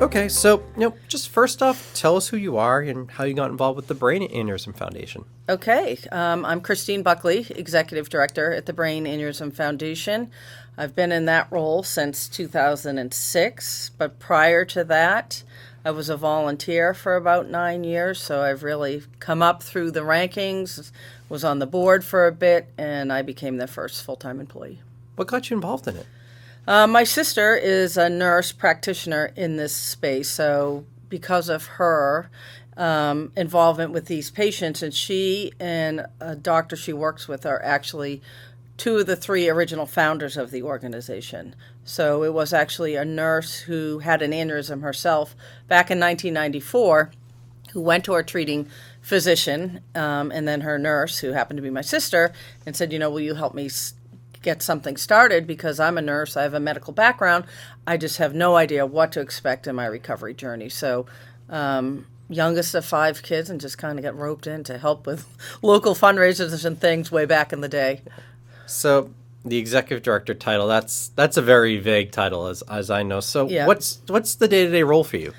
Okay, so, just first off, tell us who you are and how you got involved with the Brain Aneurysm Foundation. Okay, I'm Christine Buckley, Executive Director at the Brain Aneurysm Foundation. I've been in that role since 2006, but prior to that, I was a volunteer for about 9 years, so I've really come up through the rankings, was on the board for a bit, and I became their first full-time employee. What got you involved in it? My sister is a nurse practitioner in this space, so because of her involvement with these patients, and she and a doctor she works with are actually two of the three original founders of the organization. So it was actually a nurse who had an aneurysm herself back in 1994 who went to her treating physician, and then her nurse, who happened to be my sister, and said, will you help me get something started, because I'm a nurse, I have a medical background, I just have no idea what to expect in my recovery journey. So youngest of 5 kids, and just kind of got roped in to help with local fundraisers and things way back in the day. So the executive director title, that's a very vague title as I know. So Yeah. what's the day-to-day role for you?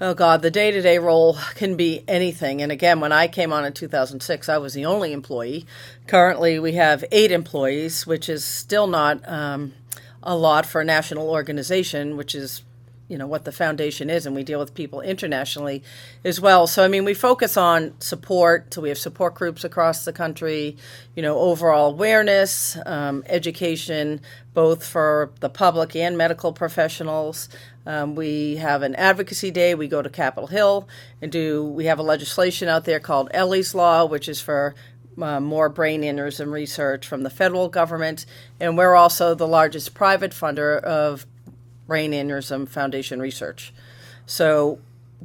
Oh, God, the day-to-day role can be anything. And again, when I came on in 2006, I was the only employee. Currently, we have 8 employees, which is still not a lot for a national organization, which is what the foundation is, and we deal with people internationally as well. So, we focus on support. So we have support groups across the country, overall awareness, education, both for the public and medical professionals. We have an advocacy day. We go to Capitol Hill and we have a legislation out there called Ellie's Law, which is for more brain aneurysm research from the federal government. And we're also the largest private funder of Brain Aneurysm Foundation research. So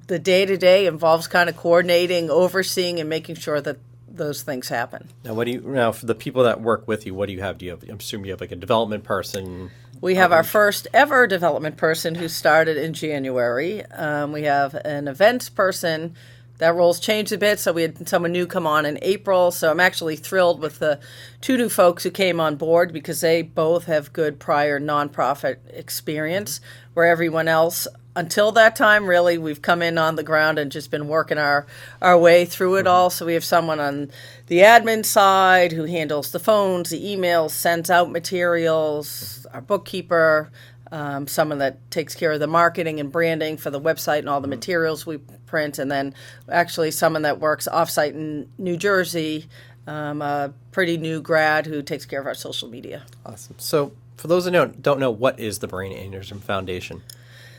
the day-to-day involves kind of coordinating, overseeing, and making sure that those things happen. Now for the people that work with you, what do you have? I assume you have like a development person? We have our first ever development person who started in January. We have an events person. That role's changed a bit, so we had someone new come on in April. So I'm actually thrilled with the 2 new folks who came on board, because they both have good prior nonprofit experience, where everyone else, until that time, really, we've come in on the ground and just been working our way through it all. So we have someone on the admin side who handles the phones, the emails, sends out materials, our bookkeeper, someone that takes care of the marketing and branding for the website and all the materials we print, and then actually someone that works offsite in New Jersey, a pretty new grad who takes care of our social media. Awesome. So for those that don't know, what is the Brain Aneurysm Foundation?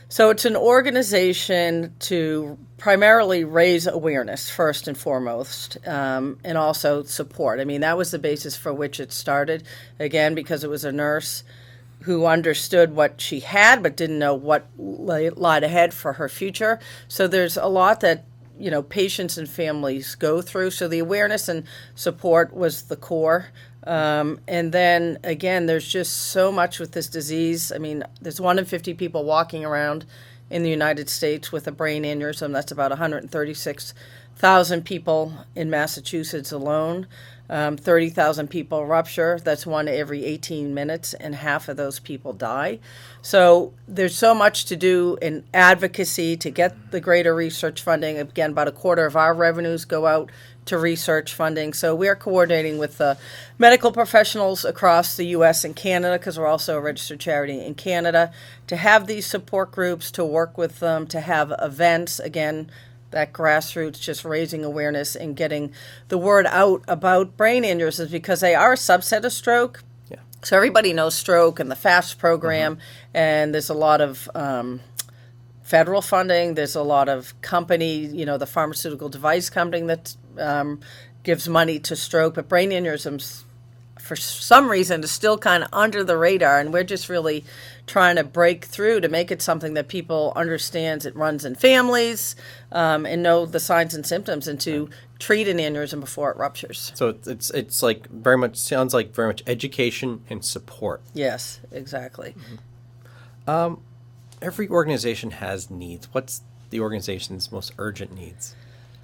So it's an organization to primarily raise awareness, first and foremost, and also support. That was the basis for which it started, again, because it was a nurse who understood what she had but didn't know what lied ahead for her future. So there's a lot that patients and families go through. So the awareness and support was the core. And then, again, there's just so much with this disease. There's 1 in 50 people walking around in the United States with a brain aneurysm. That's about 136,000 people in Massachusetts alone. 30,000 people rupture. That's 1 every 18 minutes, and half of those people die. So there's so much to do in advocacy to get the greater research funding. Again, about 1/4 of our revenues go out to research funding. So we're coordinating with the medical professionals across the U.S. and Canada, because we're also a registered charity in Canada, to have these support groups, to work with them, to have events, again, that grassroots, just raising awareness and getting the word out about brain aneurysms, because they are a subset of stroke. Yeah. So everybody knows stroke and the FAST program, and there's a lot of federal funding. There's a lot of company, the pharmaceutical device company that gives money to stroke, but brain aneurysms, for some reason, is still kind of under the radar, and we're just really trying to break through to make it something that people understands. It runs in families, and know the signs and symptoms, and to treat an aneurysm before it ruptures. So it's like sounds like very much education and support. Yes, exactly. Every organization has needs. What's the organization's most urgent needs?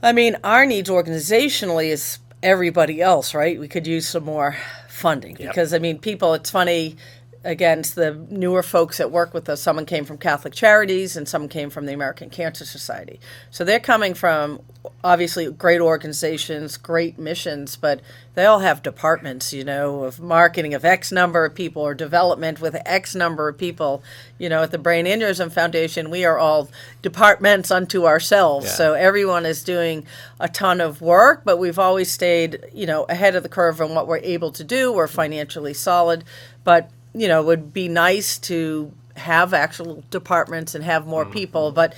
Our needs organizationally is everybody else, right? We could use some more funding, because people, it's funny, against the newer folks that work with us. Someone came from Catholic Charities and someone came from the American Cancer Society. So they're coming from obviously great organizations, great missions, but they all have departments, of marketing of X number of people or development with X number of people. At the Brain Aneurysm Foundation, we are all departments unto ourselves. Yeah. So everyone is doing a ton of work, but we've always stayed, ahead of the curve on what we're able to do. We're financially solid, but it would be nice to have actual departments and have more people. But,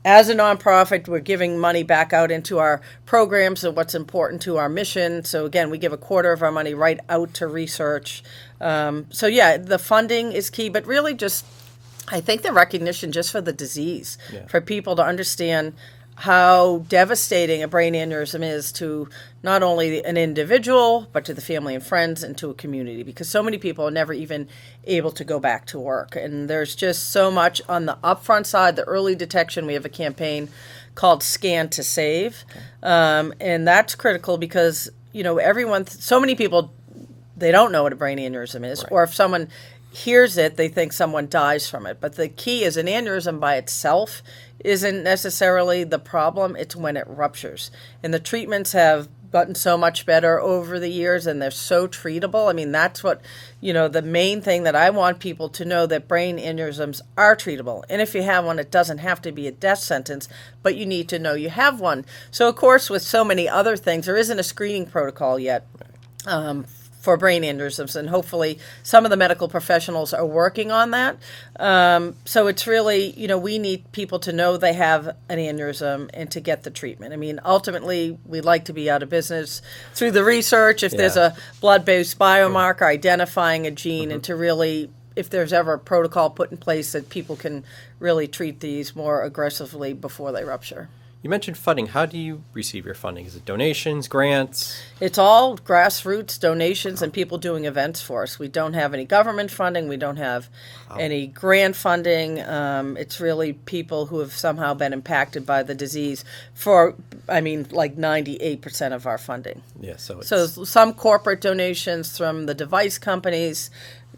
as a nonprofit, we're giving money back out into our programs and what's important to our mission. So, again, we give a quarter of our money right out to research. The funding is key, but really just, I think the recognition just for the disease, for people to understand how devastating a brain aneurysm is to not only an individual, but to the family and friends and to a community, because so many people are never even able to go back to work. And there's just so much on the upfront side, the early detection. We have a campaign called Scan to Save. And that's critical because, so many people, they don't know what a brain aneurysm is, or if someone hears it, they think someone dies from it. But the key is an aneurysm by itself isn't necessarily the problem. It's when it ruptures. And the treatments have gotten so much better over the years, and they're so treatable. I mean, that's what, the main thing that I want people to know, that brain aneurysms are treatable. And if you have one, it doesn't have to be a death sentence, but you need to know you have one. So, of course, with so many other things, there isn't a screening protocol yet. For brain aneurysms, and hopefully some of the medical professionals are working on that. So it's really, we need people to know they have an aneurysm and to get the treatment. I mean, ultimately, we'd like to be out of business through the research. If there's a blood-based biomarker identifying a gene, and to really, if there's ever a protocol put in place that people can really treat these more aggressively before they rupture. You mentioned funding. How do you receive your funding? Is it donations, grants? It's all grassroots donations and people doing events for us. We don't have any government funding. We don't have any grant funding. It's really people who have somehow been impacted by the disease like 98% of our funding. Yeah, so some corporate donations from the device companies,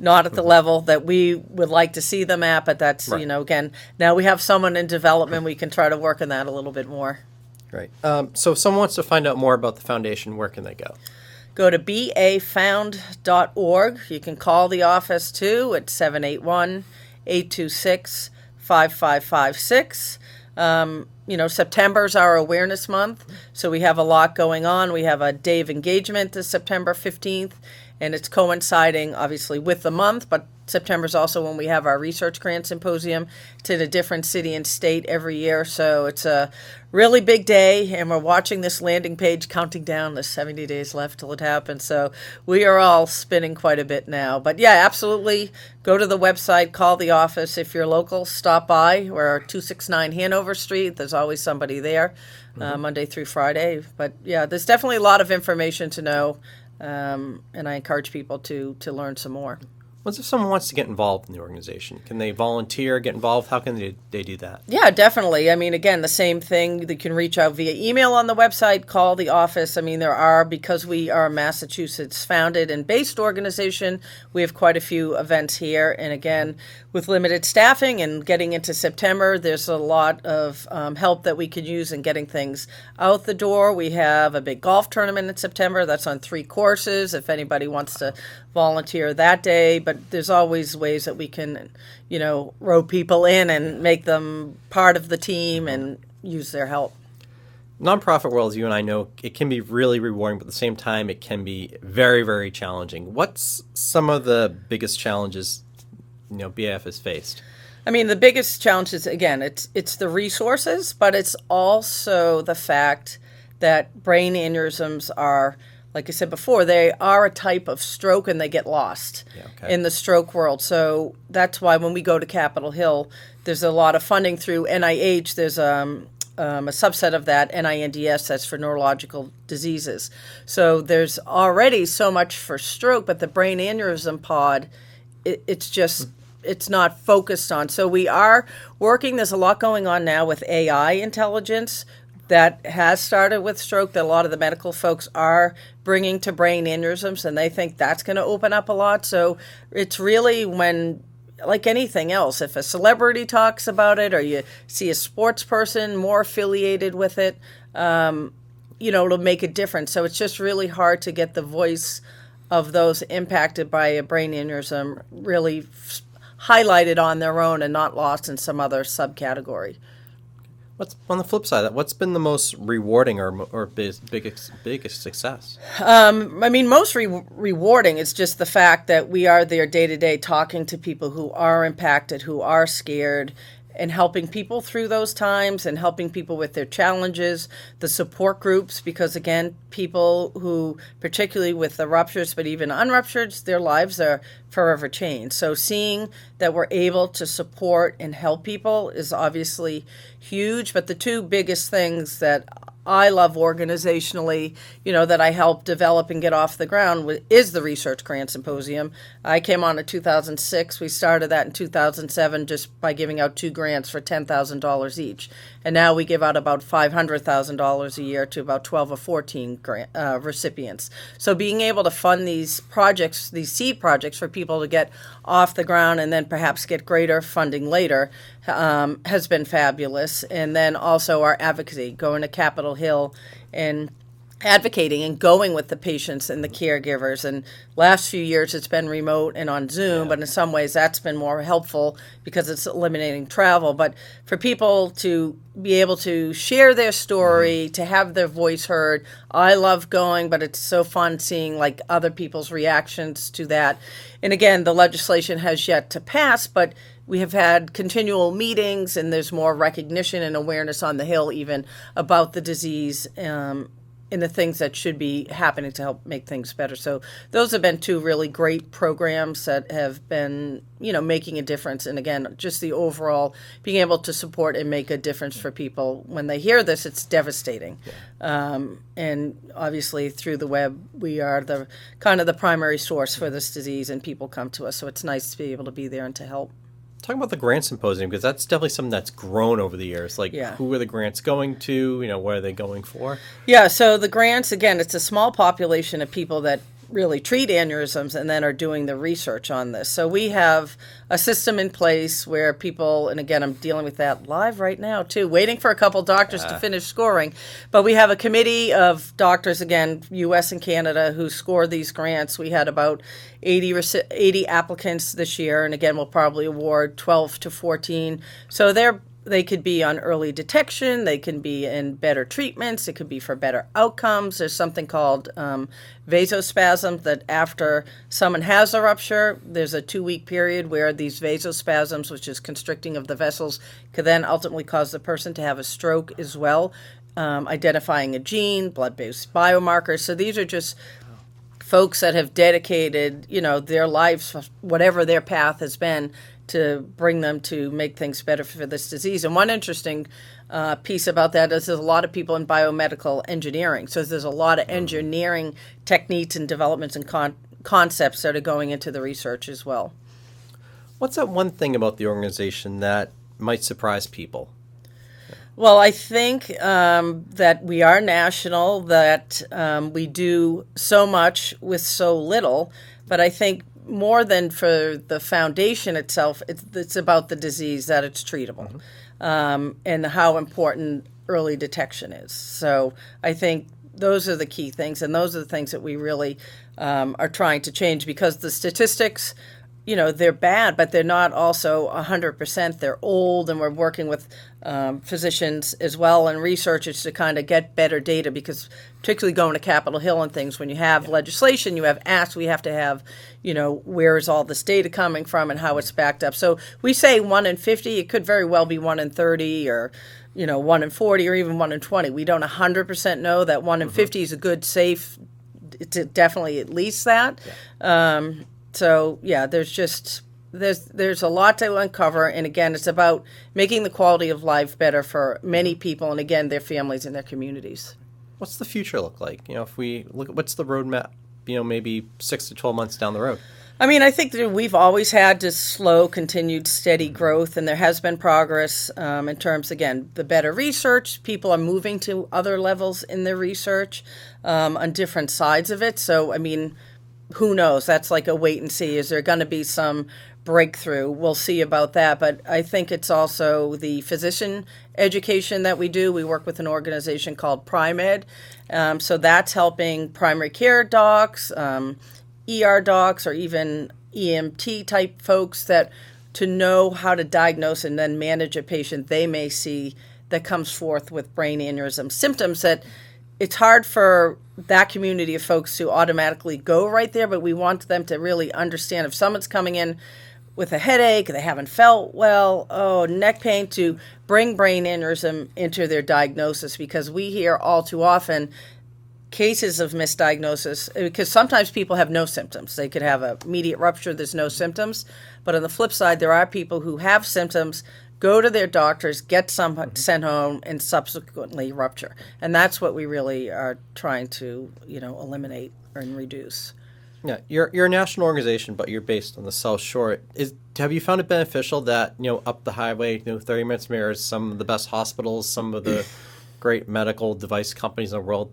not at the level that we would like to see them at, but that's, again, now we have someone in development, we can try to work on that a little bit more. Right. So if someone wants to find out more about the foundation, where can they go? Go to bafound.org. You can call the office, too, at 781-826-5556. September's our awareness month, so we have a lot going on. We have a day of engagement this September 15th, and it's coinciding, obviously, with the month, but September's also when we have our research grant symposium to a different city and state every year. So it's a really big day, and we're watching this landing page counting down the 70 days left till it happens. So we are all spinning quite a bit now. But yeah, absolutely. Go to the website, call the office. If you're local, stop by. We're 269 Hanover Street. There's always somebody there, Monday through Friday. But yeah, there's definitely a lot of information to know, and I encourage people to learn some more. What if someone wants to get involved in the organization? Can they volunteer, get involved? How can they do that? Yeah, definitely. I mean, again, the same thing. They can reach out via email on the website, call the office. I mean, because we are a Massachusetts founded and based organization, we have quite a few events here. And again, with limited staffing and getting into September, there's a lot of help that we could use in getting things out the door. We have a big golf tournament in September. That's on 3 courses if anybody wants to volunteer that day. But there's always ways that we can, row people in and make them part of the team and use their help. Nonprofit world, as you and I know, it can be really rewarding, but at the same time, it can be very, very challenging. What's some of the biggest challenges, BAF has faced? I mean, the biggest challenge is, again, it's the resources, but it's also the fact that brain aneurysms are, like I said before, they are a type of stroke and they get lost in the stroke world. So that's why when we go to Capitol Hill, there's a lot of funding through NIH. There's a subset of that, NINDS, that's for neurological diseases. So there's already so much for stroke, but the brain aneurysm pod, it's not focused on. So we are working, there's a lot going on now with AI intelligence, that has started with stroke that a lot of the medical folks are bringing to brain aneurysms, and they think that's going to open up a lot. So it's really when, like anything else, if a celebrity talks about it or you see a sports person more affiliated with it, it'll make a difference. So it's just really hard to get the voice of those impacted by a brain aneurysm really highlighted on their own and not lost in some other subcategory. What's on the flip side? What's been the most rewarding or biggest success? Most rewarding is just the fact that we are there day to day talking to people who are impacted, who are scared, and helping people through those times and helping people with their challenges, the support groups, because again, people who, particularly with the ruptures, but even unruptured, their lives are forever changed. So seeing that we're able to support and help people is obviously huge. But the two biggest things that I love organizationally, that I help develop and get off the ground is the Research Grant Symposium. I came on in 2006. We started that in 2007 just by giving out 2 grants for $10,000 each. And now we give out about $500,000 a year to about 12 or 14 recipients. So being able to fund these projects, these seed projects for people to get off the ground and then perhaps get greater funding later has been fabulous. And then also our advocacy, going to Capitol Hill and advocating and going with the patients and the caregivers. And last few years it's been remote and on Zoom, but in some ways that's been more helpful because it's eliminating travel. But for people to be able to share their story, to have their voice heard, I love going, but it's so fun seeing like other people's reactions to that. And again, the legislation has yet to pass, but we have had continual meetings and there's more recognition and awareness on the Hill even about the disease and the things that should be happening to help make things better. So those have been 2 really great programs that have been, making a difference. And again, just the overall being able to support and make a difference for people. When they hear this, it's devastating. And obviously through the web, we are the primary source for this disease and people come to us. So it's nice to be able to be there and to help. Talk about the grant symposium, because that's definitely something that's grown over the years. Like, who are the grants going to? What are they going for? Yeah, so the grants, again, it's a small population of people that really treat aneurysms and then are doing the research on this. So we have a system in place where people, and again, I'm dealing with that live right now too, waiting for a couple doctors to finish scoring. But we have a committee of doctors, again, U.S. and Canada, who score these grants. We had about 80 applicants this year, and again, we'll probably award 12 to 14. So they could be on early detection, they can be in better treatments, it could be for better outcomes. There's something called vasospasm, that after someone has a rupture, there's a 2-week period where these vasospasms, which is constricting of the vessels, could then ultimately cause the person to have a stroke as well. Identifying a gene, blood-based biomarkers. So these are just folks that have dedicated, their lives, whatever their path has been, to bring them to make things better for this disease. And one interesting piece about that is there's a lot of people in biomedical engineering. So there's a lot of engineering techniques and developments and concepts that are going into the research as well. What's that one thing about the organization that might surprise people? Well, I think that we are national, that we do so much with so little, but I think more than for the foundation itself, it's about the disease, that it's treatable, and how important early detection is. So I think those are the key things, and those are the things that we really are trying to change, because the statistics, they're bad, but they're not also 100%. They're old, and we're working with physicians as well and researchers to kind of get better data, because particularly going to Capitol Hill and things, when you have legislation, you have acts, we have to have, where is all this data coming from and how it's backed up. So we say 1 in 50, it could very well be 1 in 30 or 1 in 40 or even 1 in 20. We don't 100% know that 1 in 50 is a good, safe, it's definitely at least that. So yeah, there's a lot to uncover, and again, it's about making the quality of life better for many people, and again, their families and their communities. What's the future look like? If we look at what's the roadmap, maybe 6 to 12 months down the road? I mean, I think that we've always had this slow, continued, steady growth, and there has been progress in terms, again, the better research. People are moving to other levels in their research on different sides of it. So, I mean, who knows? That's like a wait and see. Is there going to be some breakthrough? We'll see about that. But I think it's also the physician education that we do. We work with an organization called PrimeEd. So that's helping primary care docs, ER docs, or even EMT type folks that to know how to diagnose and then manage a patient they may see that comes forth with brain aneurysm symptoms that it's hard for that community of folks to automatically go right there, but we want them to really understand if someone's coming in with a headache, they haven't felt well, neck pain, to bring brain aneurysm into their diagnosis, because we hear all too often cases of misdiagnosis, because sometimes people have no symptoms. They could have an immediate rupture, there's no symptoms. But on the flip side, there are people who have symptoms, go to their doctors, get some sent home, and subsequently rupture. And that's what we really are trying to, eliminate and reduce. Yeah, you're a national organization, but you're based on the South Shore. Have you found it beneficial that, up the highway, 30 minutes from here, some of the best hospitals, some of the great medical device companies in the world,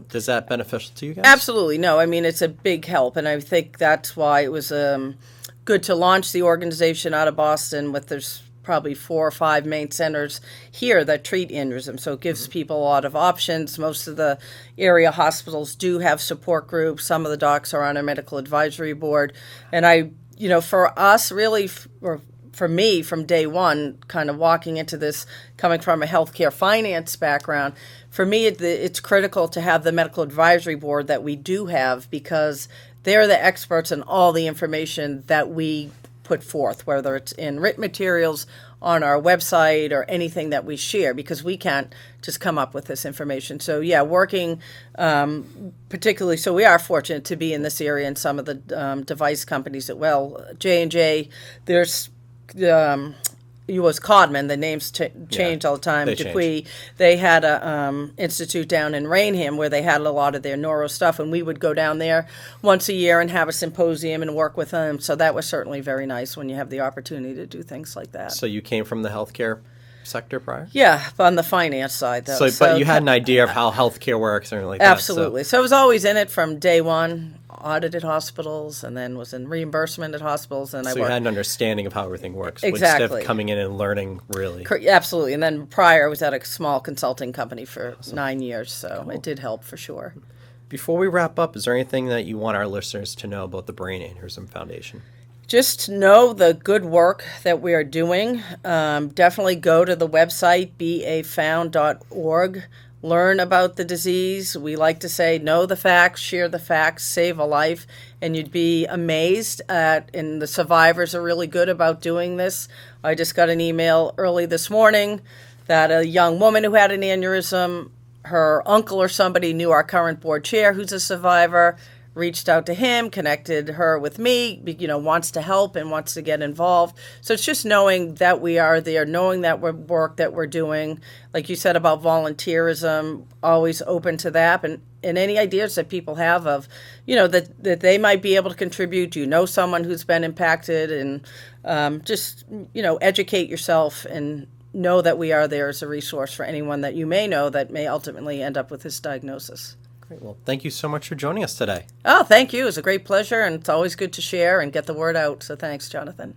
does that beneficial to you guys? Absolutely. No, I mean, it's a big help. And I think that's why it was good to launch the organization out of Boston there's probably 4 or 5 main centers here that treat aneurysm. So it gives people a lot of options. Most of the area hospitals do have support groups. Some of the docs are on our medical advisory board. And for us, really, for me, from day one, kind of walking into this, coming from a healthcare finance background, for me, it's critical to have the medical advisory board that we do have, because they're the experts in all the information that we put forth, whether it's in written materials on our website or anything that we share, because we can't just come up with this information. So yeah, working particularly, so we are fortunate to be in this area, and some of the device companies as well. J&J, there's it was Codman. The names change all the time. Dupuy, they had a institute down in Rainham where they had a lot of their neuro stuff, and we would go down there once a year and have a symposium and work with them. So that was certainly very nice when you have the opportunity to do things like that. So you came from the healthcare sector prior? Yeah, on the finance side, though. But you had an idea of how healthcare works and like absolutely. So I was always in it from day one. Audited hospitals, and then was in reimbursement at hospitals. And you had an understanding of how everything works. Exactly. Instead of coming in and learning, really. Absolutely. And then prior, I was at a small consulting company for 9 years, so It did help for sure. Before we wrap up, is there anything that you want our listeners to know about the Brain Aneurysm Foundation? Just know the good work that we are doing. Definitely go to the website, bafound.org. Learn about the disease. We like to say, know the facts, share the facts, save a life, and you'd be amazed and the survivors are really good about doing this. I just got an email early this morning that a young woman who had an aneurysm, her uncle or somebody knew our current board chair who's a survivor, reached out to him, connected her with me, wants to help and wants to get involved. So it's just knowing that we are there, knowing that work that we're doing. Like you said about volunteerism, always open to that. And any ideas that people have of, that they might be able to contribute. Someone who's been impacted, and just, educate yourself and know that we are there as a resource for anyone that you may know that may ultimately end up with this diagnosis. Great. Well, thank you so much for joining us today. Oh, thank you. It was a great pleasure, and it's always good to share and get the word out. So thanks, Jonathan.